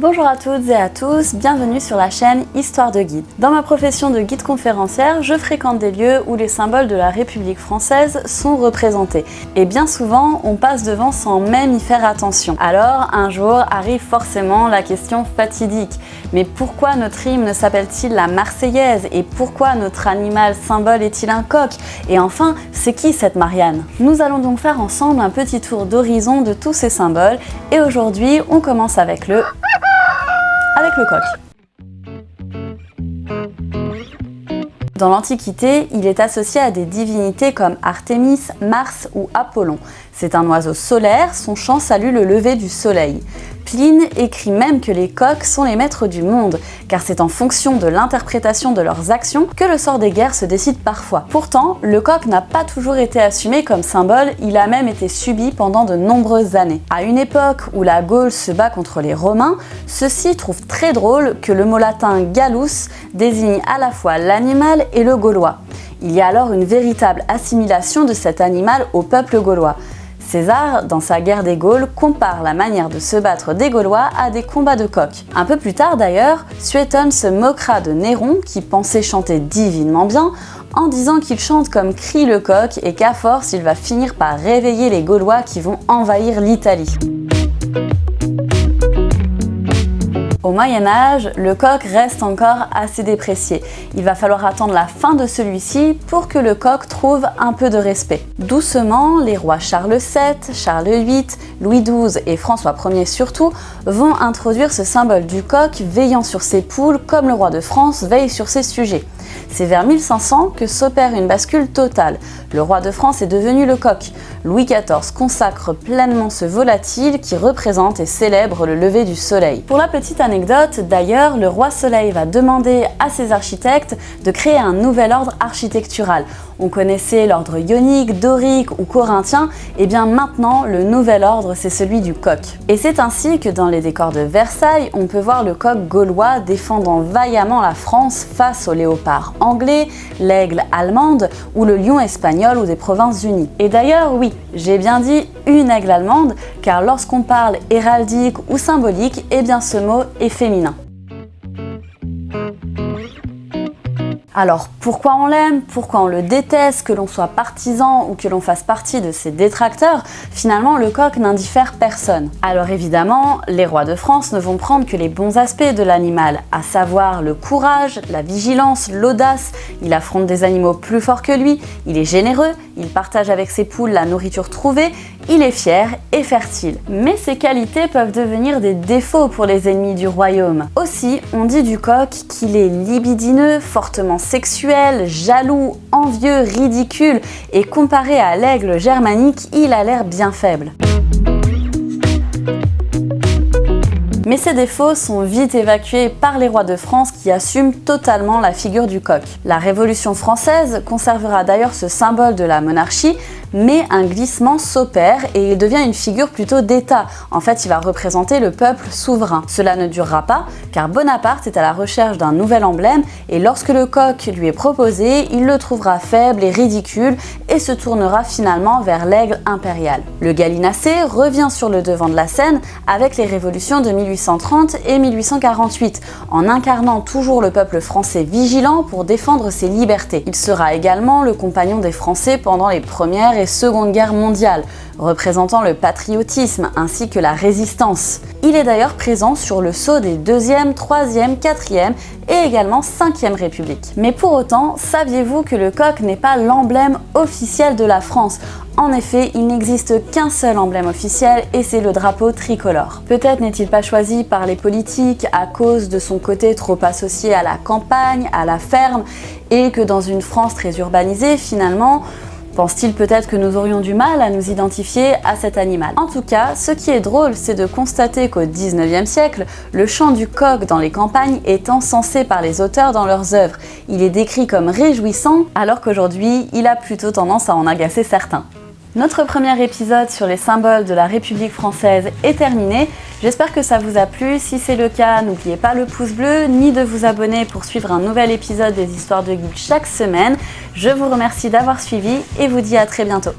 Bonjour à toutes et à tous, bienvenue sur la chaîne Histoire de guide. Dans ma profession de guide conférencière, je fréquente des lieux où les symboles de la République française sont représentés. Et bien souvent, on passe devant sans même y faire attention. Alors, un jour arrive forcément la question fatidique. Mais pourquoi notre hymne s'appelle-t-il la Marseillaise? Et pourquoi notre animal symbole est-il un coq? Et enfin, c'est qui cette Marianne? Nous allons donc faire ensemble un petit tour d'horizon de tous ces symboles. Et aujourd'hui, on commence avec le coq. Dans l'Antiquité, il est associé à des divinités comme Artémis, Mars ou Apollon. C'est un oiseau solaire, son chant salue le lever du soleil. Pline écrit même que les coqs sont les maîtres du monde, car c'est en fonction de l'interprétation de leurs actions que le sort des guerres se décide parfois. Pourtant, le coq n'a pas toujours été assumé comme symbole, il a même été subi pendant de nombreuses années. À une époque où la Gaule se bat contre les Romains, ceux-ci trouvent très drôle que le mot latin gallus désigne à la fois l'animal et le gaulois. Il y a alors une véritable assimilation de cet animal au peuple gaulois. César, dans sa guerre des Gaules, compare la manière de se battre des Gaulois à des combats de coqs. Un peu plus tard d'ailleurs, Suétone se moquera de Néron, qui pensait chanter divinement bien, en disant qu'il chante comme crie le coq et qu'à force, il va finir par réveiller les Gaulois qui vont envahir l'Italie. Au Moyen-Âge, le coq reste encore assez déprécié. Il va falloir attendre la fin de celui-ci pour que le coq trouve un peu de respect. Doucement, les rois Charles VII, Charles VIII, Louis XII et François Ier surtout vont introduire ce symbole du coq veillant sur ses poules comme le roi de France veille sur ses sujets. C'est vers 1500 que s'opère une bascule totale. Le roi de France est devenu le coq. Louis XIV consacre pleinement ce volatile qui représente et célèbre le lever du soleil. Pour la petite anecdote, d'ailleurs, le roi Soleil va demander à ses architectes de créer un nouvel ordre architectural. On connaissait l'ordre ionique, dorique ou corinthien, et bien maintenant le nouvel ordre c'est celui du coq. Et c'est ainsi que dans les décors de Versailles, on peut voir le coq gaulois défendant vaillamment la France face au léopard anglais, l'aigle allemande ou le lion espagnol ou des Provinces-Unies. Et d'ailleurs oui, j'ai bien dit une aigle allemande, car lorsqu'on parle héraldique ou symbolique, eh bien ce mot est féminin. Alors pourquoi on l'aime, pourquoi on le déteste, que l'on soit partisan ou que l'on fasse partie de ses détracteurs, finalement le coq n'indiffère personne. Alors évidemment, les rois de France ne vont prendre que les bons aspects de l'animal, à savoir le courage, la vigilance, l'audace, il affronte des animaux plus forts que lui, il est généreux, il partage avec ses poules la nourriture trouvée, il est fier et fertile. Mais ces qualités peuvent devenir des défauts pour les ennemis du royaume. Aussi, on dit du coq qu'il est libidineux, fortement sexuel, jaloux, envieux, ridicule, et comparé à l'aigle germanique, il a l'air bien faible. Mais ces défauts sont vite évacués par les rois de France qui assument totalement la figure du coq. La Révolution française conservera d'ailleurs ce symbole de la monarchie, mais un glissement s'opère et il devient une figure plutôt d'État. En fait, il va représenter le peuple souverain. Cela ne durera pas, car Bonaparte est à la recherche d'un nouvel emblème et lorsque le coq lui est proposé, il le trouvera faible et ridicule et se tournera finalement vers l'aigle impérial. Le gallinacé revient sur le devant de la scène avec les révolutions de 1830 et 1848, en incarnant toujours le peuple français vigilant pour défendre ses libertés. Il sera également le compagnon des Français pendant les premières et seconde guerre mondiale, représentant le patriotisme ainsi que la résistance. Il est d'ailleurs présent sur le sceau des 2e, 3e, 4e et également 5e République. Mais pour autant, saviez-vous que le coq n'est pas l'emblème officiel de la France? En effet, il n'existe qu'un seul emblème officiel et c'est le drapeau tricolore. Peut-être n'est-il pas choisi par les politiques à cause de son côté trop associé à la campagne, à la ferme, et que dans une France très urbanisée, finalement, pense-t-il peut-être que nous aurions du mal à nous identifier à cet animal? En tout cas, ce qui est drôle, c'est de constater qu'au 19e siècle, le chant du coq dans les campagnes est encensé par les auteurs dans leurs œuvres. Il est décrit comme réjouissant, alors qu'aujourd'hui, il a plutôt tendance à en agacer certains. Notre premier épisode sur les symboles de la République française est terminé. J'espère que ça vous a plu. Si c'est le cas, n'oubliez pas le pouce bleu, ni de vous abonner pour suivre un nouvel épisode des Histoires de guide chaque semaine. Je vous remercie d'avoir suivi et vous dis à très bientôt.